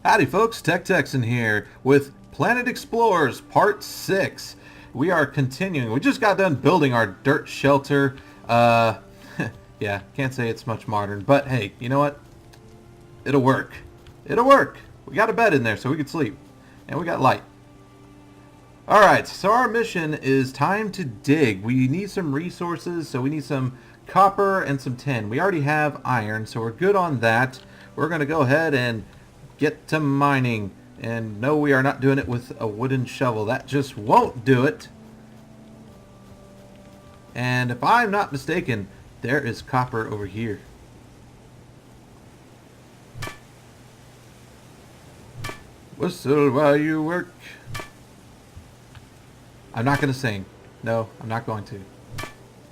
Howdy folks, TechTexN here with Planet Explorers Part 6. We are continuing. We just got done building our dirt shelter. Yeah, can't say it's much modern, but hey, you know what? It'll work. It'll work. We got a bed in there so we could sleep. And we got light. Alright, so our mission is time to dig. We need some resources, so we need some copper and some tin. We already have iron, so we're good on that. We're going to go ahead and get to mining. And no, we are not doing it with a wooden shovel. That just won't do it. And if I'm not mistaken, there is copper over here. Whistle while you work. I'm not going to sing. No, I'm not going to.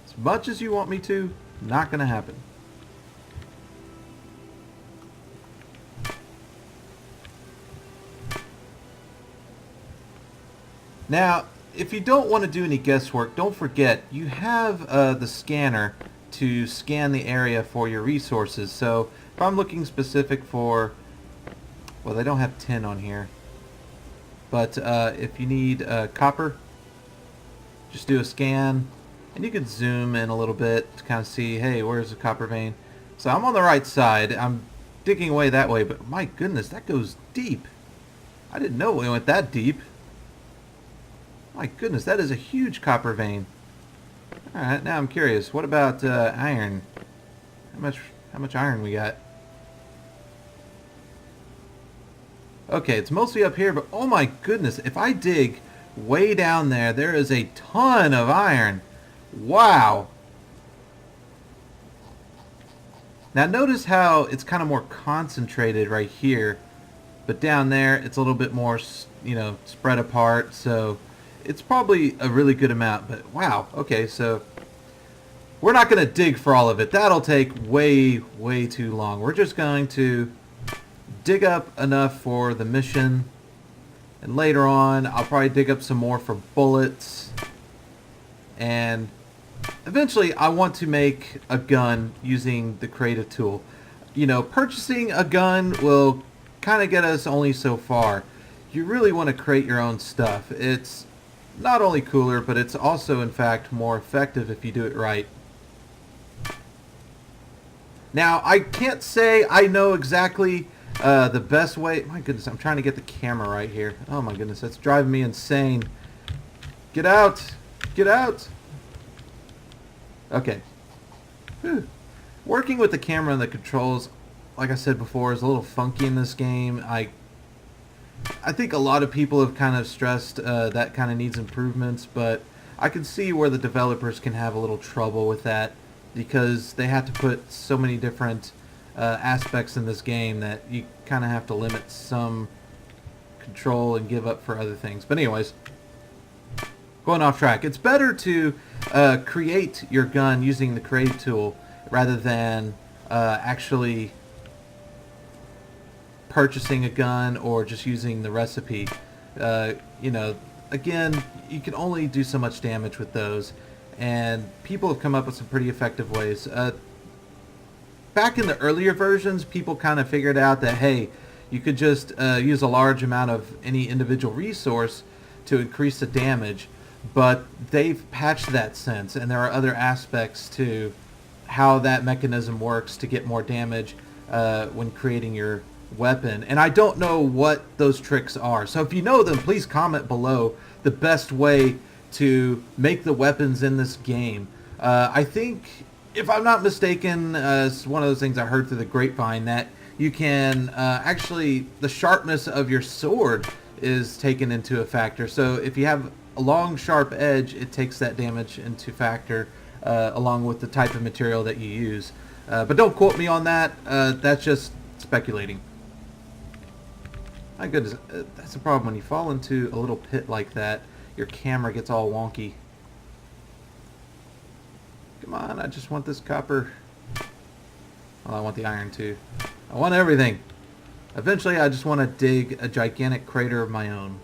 As much as you want me to, not going to happen. Now, if you don't want to do any guesswork, don't forget, you have the scanner to scan the area for your resources. So, if I'm looking specific for, well, they don't have tin on here. But if you need copper, just do a scan. And you could zoom in a little bit to kind of see, hey, where's the copper vein? So I'm on the right side. I'm digging away that way, but my goodness, that goes deep. I didn't know it went that deep. My goodness, that is a huge copper vein. Alright, now I'm curious. What about iron? How much iron we got? Okay, it's mostly up here, but oh my goodness, if I dig way down there, there is a ton of iron. Wow. Now notice how it's kind of more concentrated right here, but down there it's a little bit more, you know, spread apart, so it's probably a really good amount. But wow, okay, so we're not going to dig for all of it. That'll take way too long. We're just going to dig up enough for the mission, and later on I'll probably dig up some more for bullets, and eventually I want to make a gun using the creative tool. You know, purchasing a gun will kind of get us only so far. You really want to create your own stuff. It's not only cooler, but it's also in fact more effective if you do it right. Now, I can't say I know exactly the best way. My goodness, I'm trying to get the camera right here. Oh my goodness, that's driving me insane. Get out! Get out! Okay. Whew. Working with the camera and the controls, like I said before, is a little funky in this game. I think a lot of people have kind of stressed that kind of needs improvements, but I can see where the developers can have a little trouble with that because they have to put so many different aspects in this game that you kind of have to limit some control and give up for other things. But anyways, going off track. It's better to create your gun using the create tool rather than actually purchasing a gun or just using the recipe. You know, again, you can only do so much damage with those, and people have come up with some pretty effective ways. Back in the earlier versions, people kind of figured out that, hey, you could just use a large amount of any individual resource to increase the damage, but they've patched that since, and there are other aspects to how that mechanism works to get more damage when creating your weapon. And I don't know what those tricks are. So if you know them, please comment below the best way to make the weapons in this game. I think, if I'm not mistaken, it's one of those things I heard through the grapevine, that you can actually, the sharpness of your sword is taken into a factor. So if you have a long sharp edge, it takes that damage into factor along with the type of material that you use. But don't quote me on that. That's just speculating. My goodness, that's the problem. When you fall into a little pit like that, your camera gets all wonky. Come on, I just want this copper. Well, I want the iron too. I want everything. Eventually, I just want to dig a gigantic crater of my own.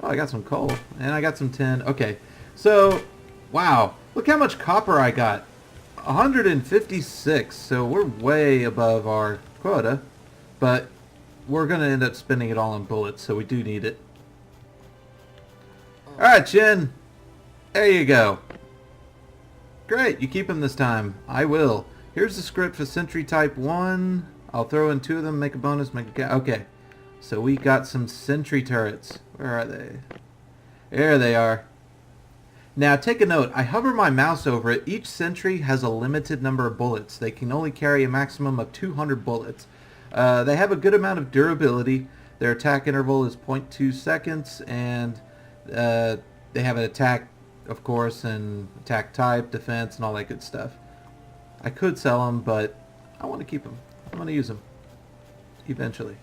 Oh, I got some coal, and I got some tin. Okay, so, wow, look how much copper I got. 156, so we're way above our quota, but we're going to end up spending it all on bullets, so we do need it. Alright, Jen. There you go. Great, you keep him this time. I will. Here's the script for Sentry Type 1. I'll throw in 2 of them, make a bonus, make a... Okay. So we got some sentry turrets. Where are they? There they are. Now take a note. I hover my mouse over it. Each sentry has a limited number of bullets. They can only carry a maximum of 200 bullets. They have a good amount of durability. Their attack interval is 0.2 seconds, and they have an attack, of course, and attack type, defense, and all that good stuff. I could sell them, but I want to keep them. I'm going to use them eventually.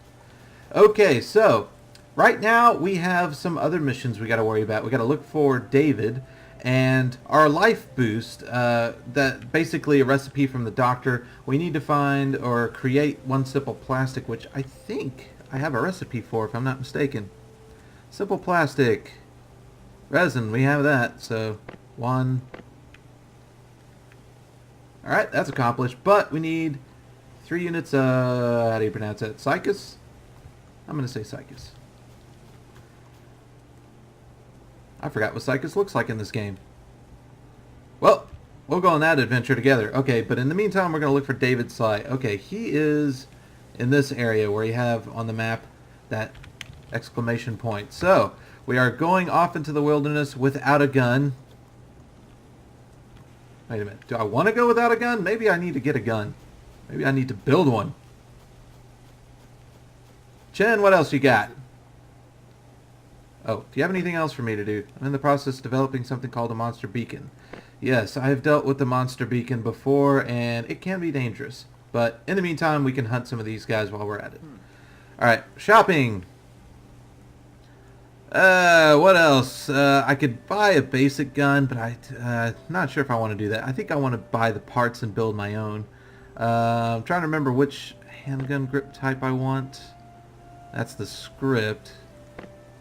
Okay, so right now we have some other missions we got to worry about. We got to look for David and our life boost. That basically a recipe from the doctor. We need to find or create one simple plastic, which I think I have a recipe for, if I'm not mistaken. Simple plastic resin. We have that. So 1. All right, that's accomplished. But we need 3 units. How do you pronounce that? Cycus. I'm going to say Cycus. I forgot what Cycus looks like in this game. Well, we'll go on that adventure together. Okay, but in the meantime, we're going to look for David Sly. Okay, he is in this area where you have on the map that exclamation point. So, we are going off into the wilderness without a gun. Wait a minute. Do I want to go without a gun? Maybe I need to get a gun. Maybe I need to build one. Chen, what else you got? Oh, do you have anything else for me to do? I'm in the process of developing something called a monster beacon. Yes, I have dealt with the monster beacon before, and it can be dangerous. But in the meantime, we can hunt some of these guys while we're at it. Alright, shopping. What else? I could buy a basic gun, but I'm not sure if I want to do that. I think I want to buy the parts and build my own. I'm trying to remember which handgun grip type I want. That's the script.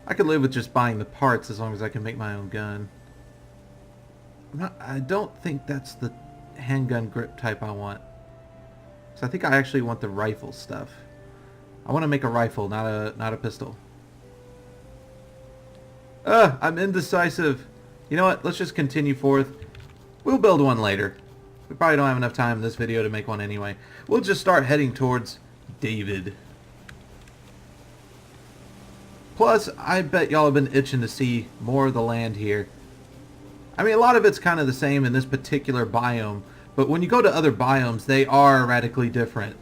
I could live with just buying the parts as long as I can make my own gun. I don't think that's the handgun grip type I want. So I think I actually want the rifle stuff. I want to make a rifle, not a pistol. I'm indecisive. You know what? Let's just continue forth. We'll build one later. We probably don't have enough time in this video to make one anyway. We'll just start heading towards David. Plus, I bet y'all have been itching to see more of the land here. I mean, a lot of it's kind of the same in this particular biome, but when you go to other biomes, they are radically different.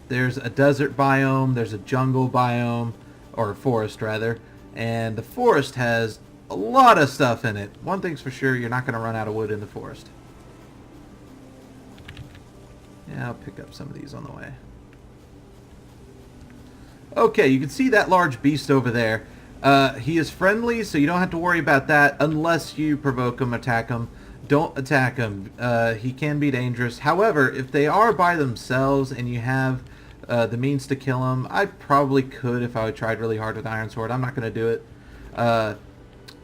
There's a desert biome, there's a jungle biome, or a forest rather, and the forest has a lot of stuff in it. One thing's for sure, you're not going to run out of wood in the forest. Yeah, I'll pick up some of these on the way. Okay, you can see that large beast over there. He is friendly, so you don't have to worry about that unless you provoke him, attack him. Don't attack him. He can be dangerous. However, if they are by themselves and you have the means to kill them, I probably could if I tried really hard with Iron Sword. I'm not going to do it.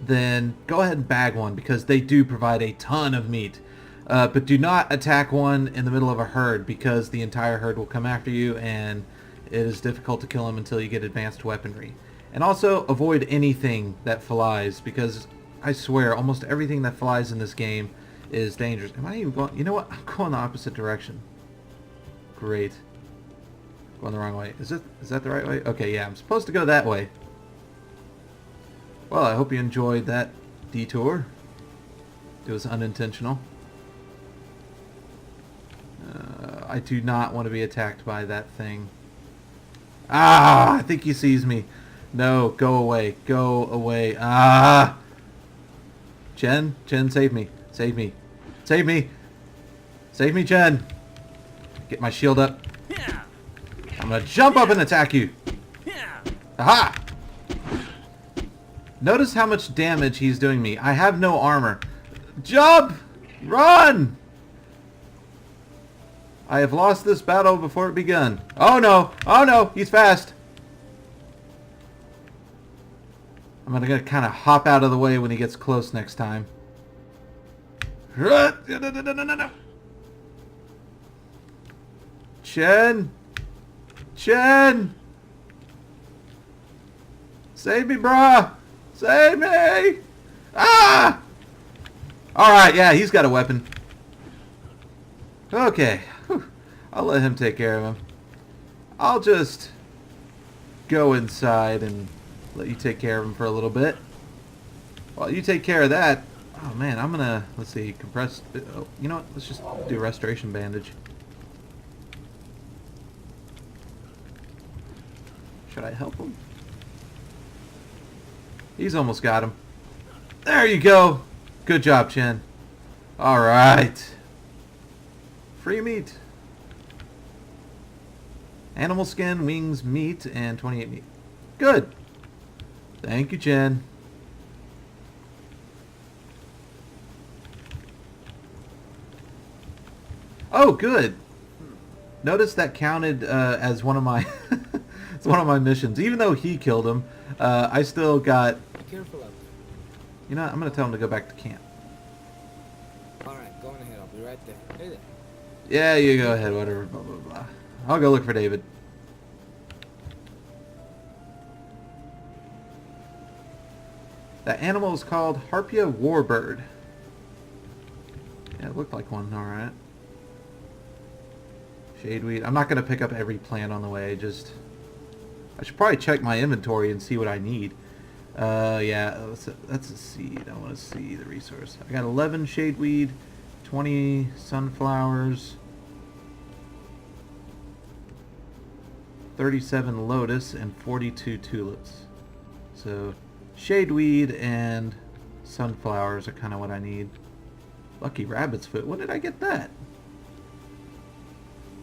Then go ahead and bag one because they do provide a ton of meat. But do not attack one in the middle of a herd because the entire herd will come after you and it is difficult to kill them until you get advanced weaponry. And also avoid anything that flies because I swear almost everything that flies in this game is dangerous. Am I even going? You know what? I'm going the opposite direction. Great. Going the wrong way. Is that the right way? Okay, yeah, I'm supposed to go that way. Well, I hope you enjoyed that detour. It was unintentional. I do not want to be attacked by that thing. Ah, I think he sees me. No, go away. Go away. Ah! Chen, save me. Save me. Save me. Save me, Chen. Get my shield up. I'm going to jump up and attack you. Aha! Notice how much damage he's doing me. I have no armor. Jump! Run! I have lost this battle before it begun. Oh no! Oh no! He's fast! I'm gonna kind of hop out of the way when he gets close next time. No, no, no, no, no, no. Chen! Chen! Save me, brah! Save me! Ah! Alright, yeah, he's got a weapon. Okay. Whew. I'll let him take care of him. I'll just go inside and let you take care of him for a little bit. While you take care of that... Oh, man, I'm gonna... Let's see, compress... Oh, you know what? Let's just do a restoration bandage. Should I help him? He's almost got him. There you go. Good job, Chen. Alright. Free meat. Animal skin, wings, meat, and 28 meat. Good. Thank you, Chen. Oh, good. Notice that counted as one of my it's one of my missions. Even though he killed him, I still got... Be careful out You know what? I'm going to tell him to go back to camp. there. Alright, go on ahead. I'll be right there. Hey there. Yeah, you go ahead, whatever, blah, blah, blah. I'll go look for David. That animal is called Harpia Warbird. Yeah, it looked like one, alright. Shadeweed. I'm not going to pick up every plant on the way, just... I should probably check my inventory and see what I need. Yeah, that's a seed. I want to see the resource. I got 11 shadeweed, 20 sunflowers, 37 lotus, and 42 tulips. So, shadeweed and sunflowers are kind of what I need. Lucky rabbit's foot. When did I get that?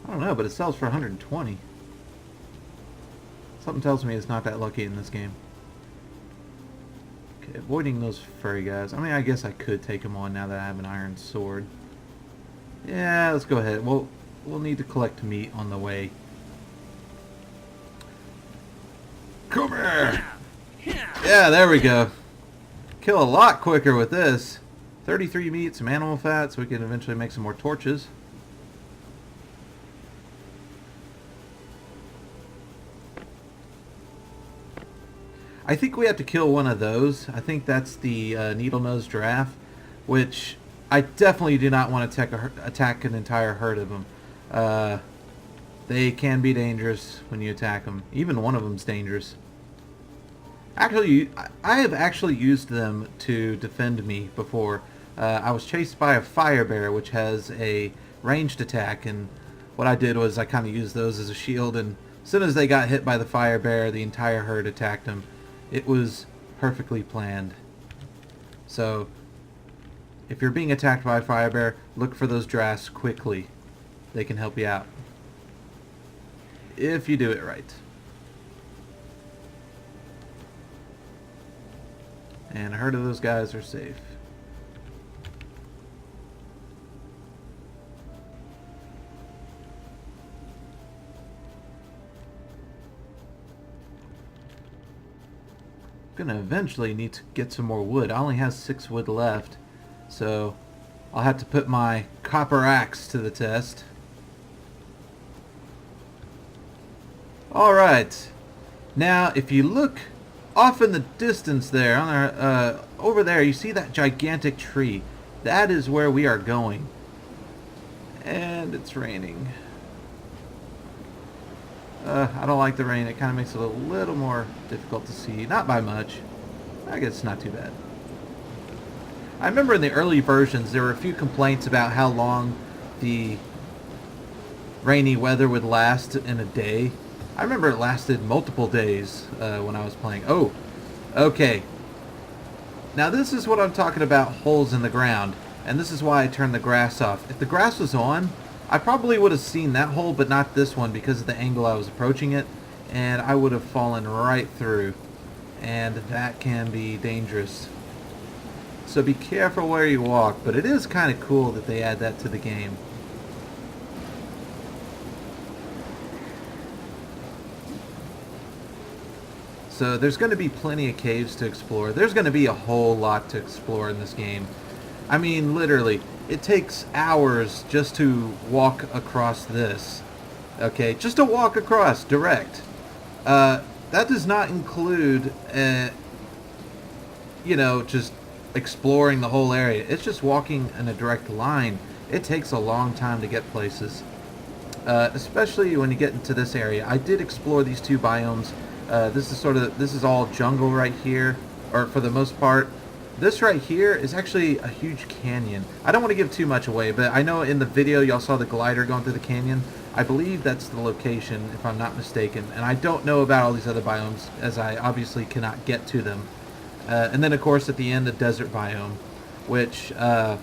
I don't know, but it sells for 120. Something tells me it's not that lucky in this game. Okay, avoiding those furry guys. I mean, I guess I could take them on now that I have an iron sword. Yeah, let's go ahead. We'll need to collect meat on the way. Come here! Yeah, there we go. Kill a lot quicker with this. 33 meat, some animal fat, so we can eventually make some more torches. I think we have to kill one of those. I think that's the needle-nosed giraffe, which I definitely do not want to attack an entire herd of them. They can be dangerous when you attack them. Even one of them's dangerous. Actually, I have actually used them to defend me before. I was chased by a fire bear, which has a ranged attack, and what I did was I kind of used those as a shield, and as soon as they got hit by the fire bear, the entire herd attacked them. It was perfectly planned. So, if you're being attacked by a fire bear, look for those giraffes quickly. They can help you out. If you do it right. And a herd of those guys are safe. Gonna eventually need to get some more wood. I only have 6 wood left, so I'll have to put my copper axe to the test. Alright, now if you look off in the distance there, on our, over there, you see that gigantic tree. That is where we are going. And it's raining. I don't like the rain. It kind of makes it a little more difficult to see. Not by much. I guess it's not too bad. I remember in the early versions there were a few complaints about how long the rainy weather would last in a day. I remember it lasted multiple days when I was playing. Oh, okay. Now this is what I'm talking about, holes in the ground. And this is why I turned the grass off. If the grass was on, I probably would have seen that hole, but not this one because of the angle I was approaching it, and I would have fallen right through, and that can be dangerous. So be careful where you walk, but it is kind of cool that they add that to the game. So there's going to be plenty of caves to explore. There's going to be a whole lot to explore in this game. I mean, literally, it takes hours just to walk across this. Okay, just to walk across, direct. That does not include, just exploring the whole area. It's just walking in a direct line. It takes a long time to get places. Especially when you get into this area. I did explore these two biomes. This is all jungle right here, or for the most part. This right here is actually a huge canyon. I don't want to give too much away, but I know in the video y'all saw the glider going through the canyon. I believe that's the location, if I'm not mistaken. And I don't know about all these other biomes, as I obviously cannot get to them. And then, of course, at the end, the desert biome, which I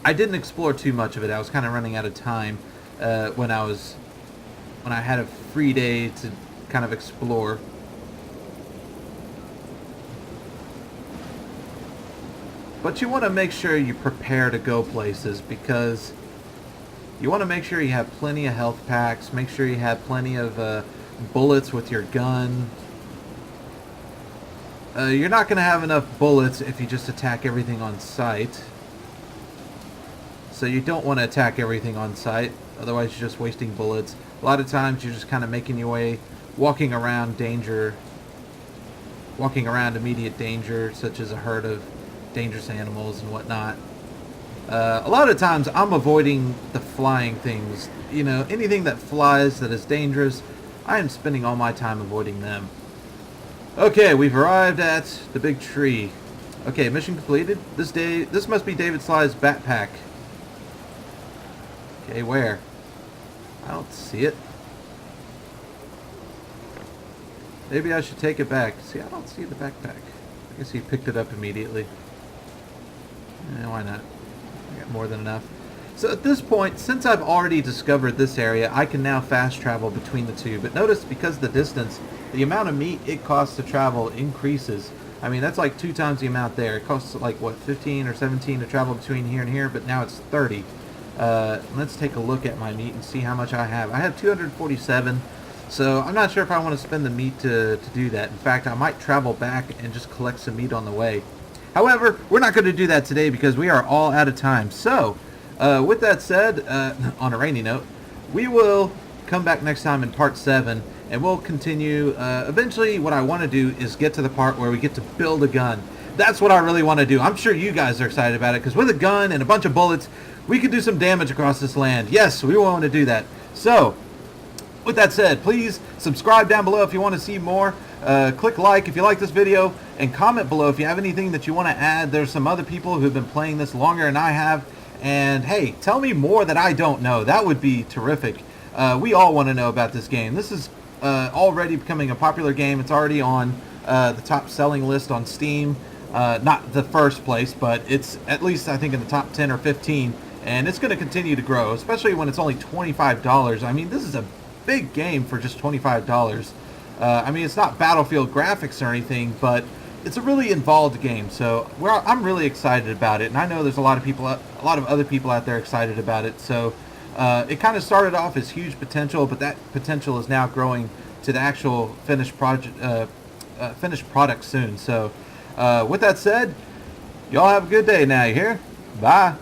didn't explore too much of it. I was kind of running out of time when I had a free day to kind of explore. But you want to make sure you prepare to go places, because you want to make sure you have plenty of health packs, make sure you have plenty of bullets with your gun. You're not going to have enough bullets if you just attack everything on sight. So you don't want to attack everything on sight, otherwise you're just wasting bullets. A lot of times you're just kind of making your way, walking around immediate danger, such as a herd of dangerous animals and whatnot. A lot of times I'm avoiding the flying things. Anything that flies that is dangerous, I am spending all my time avoiding them. Okay, we've arrived at the big tree. Okay, mission completed. This must be David Sly's backpack. Okay, where? I don't see it. Maybe I should take it back. See, I don't see the backpack. I guess he picked it up immediately. Why not? I got more than enough. So at this point, since I've already discovered this area, I can now fast travel between the two. But notice, because of the distance, the amount of meat it costs to travel increases. I mean, that's like 2 times the amount there. It costs like, what, 15 or 17 to travel between here and here, but now it's 30. Let's take a look at my meat and see how much I have. I have 247, so I'm not sure if I want to spend the meat to do that. In fact, I might travel back and just collect some meat on the way. However, we're not going to do that today because we are all out of time. So, with that said, on a rainy note, we will come back next time in part 7, and we'll continue. Eventually, what I want to do is get to the part where we get to build a gun. That's what I really want to do. I'm sure you guys are excited about it, because with a gun and a bunch of bullets, we can do some damage across this land. Yes, we want to do that. So, with that said, please subscribe down below if you want to see more. Click like if you like this video, and comment below if you have anything that you want to add. There's some other people who've been playing this longer than I have, and hey, tell me more that I don't know. That would be terrific. We all want to know about this game. This is already becoming a popular game. It's already on the top selling list on Steam. Not the first place, but it's at least, I think, in the top 10 or 15, and it's going to continue to grow, especially when it's only $25. I mean, this is a big game for just $25. I mean, it's not Battlefield graphics or anything, but it's a really involved game, so I'm really excited about it, and I know there's a lot of other people out there excited about it. So it kind of started off as huge potential, but that potential is now growing to the actual finished product soon. So with that said, y'all have a good day now. You hear? Bye.